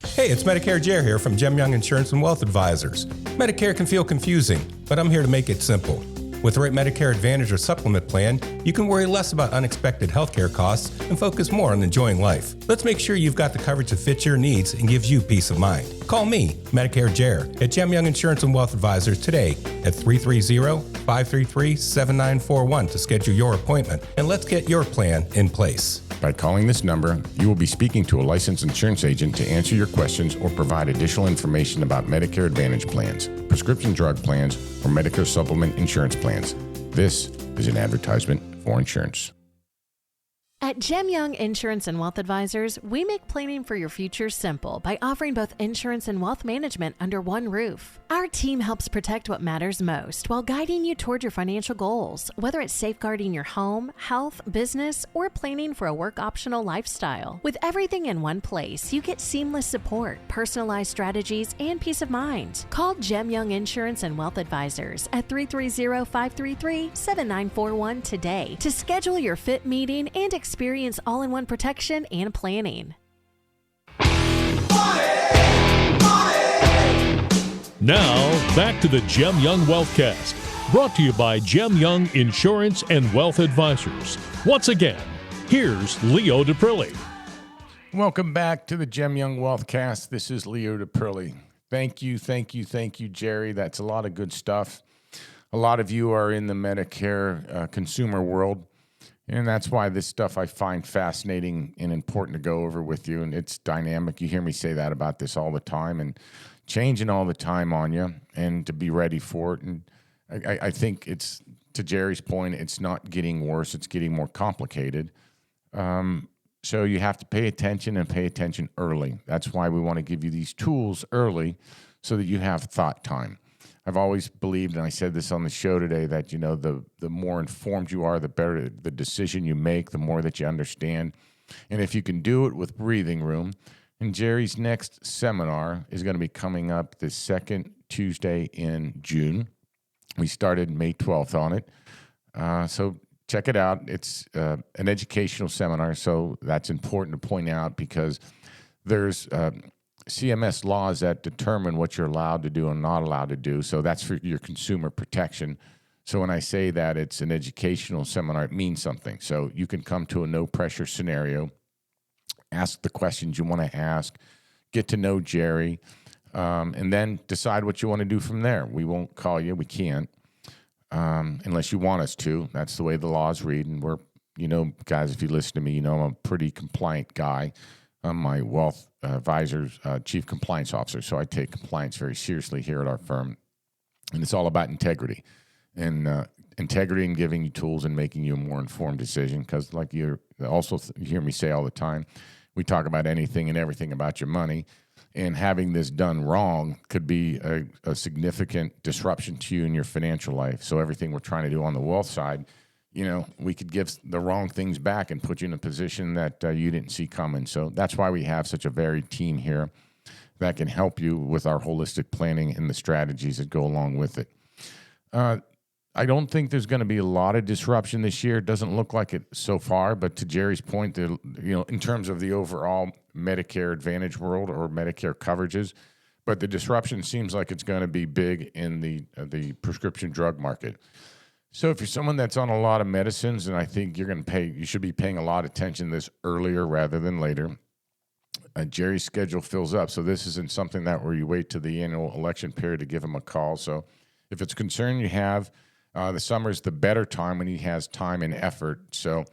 Hey, it's Medicare Jer here from Gem Young Insurance and Wealth Advisors. Medicare can feel confusing, but I'm here to make it simple. With the right Medicare Advantage or supplement plan, you can worry less about unexpected healthcare costs and focus more on enjoying life. Let's make sure you've got the coverage that fits your needs and gives you peace of mind. Call me, Medicare Jer, at Gem Young Insurance and Wealth Advisors today at 330-533-7941 to schedule your appointment, and let's get your plan in place. By calling this number, you will be speaking to a licensed insurance agent to answer your questions or provide additional information about Medicare Advantage plans, prescription drug plans, or Medicare supplement insurance plans. This is an advertisement for insurance. At Gem Young Insurance and Wealth Advisors, we make planning for your future simple by offering both insurance and wealth management under one roof. Our team helps protect what matters most while guiding you toward your financial goals, whether it's safeguarding your home, health, business, or planning for a work-optional lifestyle. With everything in one place, you get seamless support, personalized strategies, and peace of mind. Call Gem Young Insurance and Wealth Advisors at 330-533-7941 today to schedule your fit meeting and experience all-in-one protection and planning. Now, back to the Gem Young Wealthcast, brought to you by Gem Young Insurance and Wealth Advisors. Once again, here's Leo DePrilly. Welcome back to the Gem Young Wealthcast. This is Leo DePrilly. Thank you, Jerry. That's a lot of good stuff. A lot of you are in the Medicare consumer world. And that's why this stuff I find fascinating and important to go over with you. And it's dynamic. You hear me say that about this all the time and changing all the time on you, and to be ready for it. And I think it's, to Jerry's point, it's not getting worse. It's getting more complicated. So you have to pay attention and pay attention early. That's why we want to give you these tools early so that you have thought time. I've always believed, and I said this on the show today, that the more informed you are, the better the decision you make, the more that you understand. And if you can do it with breathing room, and Jerry's next seminar is going to be coming up the second Tuesday in June. We started May 12th on it. So check it out. It's an educational seminar, so that's important to point out because there's CMS laws that determine what you're allowed to do and not allowed to do. So that's for your consumer protection. So when I say that it's an educational seminar, it means something. So you can come to a no-pressure scenario, ask the questions you want to ask, get to know Jerry, and then decide what you want to do from there. We won't call you. We can't unless you want us to. That's the way the laws read. And we're, guys, if you listen to me, I'm a pretty compliant guy. I'm my wealth advisor's chief compliance officer, so I take compliance very seriously here at our firm. And it's all about integrity. And integrity and giving you tools and making you a more informed decision. Because like you hear me say all the time, we talk about anything and everything about your money. And having this done wrong could be a significant disruption to you in your financial life. So everything we're trying to do on the wealth side, we could give the wrong things back and put you in a position that you didn't see coming. So that's why we have such a varied team here that can help you with our holistic planning and the strategies that go along with it. I don't think there's going to be a lot of disruption this year. It doesn't look like it so far, but to Jerry's point, in terms of the overall Medicare Advantage world or Medicare coverages, but the disruption seems like it's going to be big in the prescription drug market. So if you're someone that's on a lot of medicines, and I think you should be paying a lot of attention to this earlier rather than later. Jerry's schedule fills up, so this isn't something where you wait to the annual election period to give him a call. So if it's a concern you have, the summer is the better time when he has time and effort. So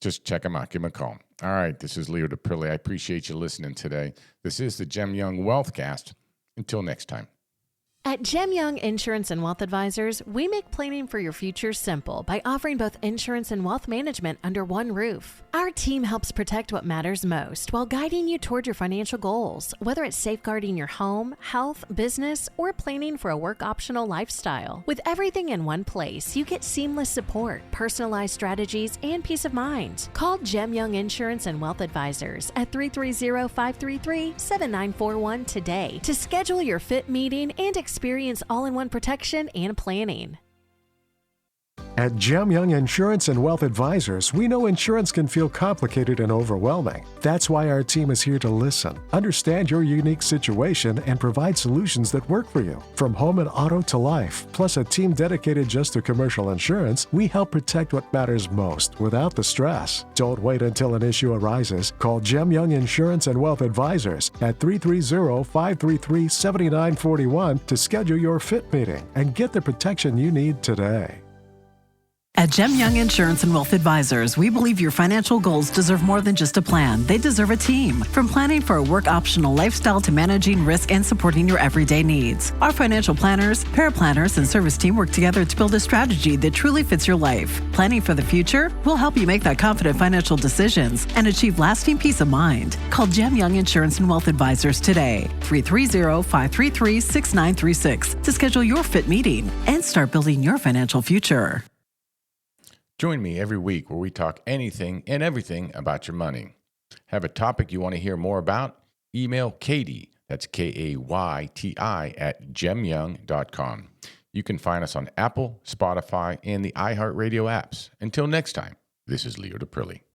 just check him out. Give him a call. All right, this is Leo DePrilli. I appreciate you listening today. This is the Gem Young Wealthcast. Until next time. At Gem Young Insurance and Wealth Advisors, we make planning for your future simple by offering both insurance and wealth management under one roof. Our team helps protect what matters most while guiding you toward your financial goals, whether it's safeguarding your home, health, business, or planning for a work-optional lifestyle. With everything in one place, you get seamless support, personalized strategies, and peace of mind. Call Gem Young Insurance and Wealth Advisors at 330-533-7941 today to schedule your fit meeting and experience all-in-one protection and planning. At Gem Young Insurance and Wealth Advisors, we know insurance can feel complicated and overwhelming. That's why our team is here to listen, understand your unique situation, and provide solutions that work for you. From home and auto to life, plus a team dedicated just to commercial insurance, we help protect what matters most without the stress. Don't wait until an issue arises. Call Gem Young Insurance and Wealth Advisors at 330-533-7941 to schedule your fit meeting and get the protection you need today. At Gem Young Insurance and Wealth Advisors, we believe your financial goals deserve more than just a plan. They deserve a team. From planning for a work-optional lifestyle to managing risk and supporting your everyday needs. Our financial planners, paraplanners, and service team work together to build a strategy that truly fits your life. Planning for the future? We'll help you make that confident financial decisions and achieve lasting peace of mind. Call Gem Young Insurance and Wealth Advisors today, 330-533-6936, to schedule your fit meeting and start building your financial future. Join me every week where we talk anything and everything about your money. Have a topic you want to hear more about? Email Katie, that's Kayti, at gemyoung.com. You can find us on Apple, Spotify, and the iHeartRadio apps. Until next time, this is Leo DePrilli.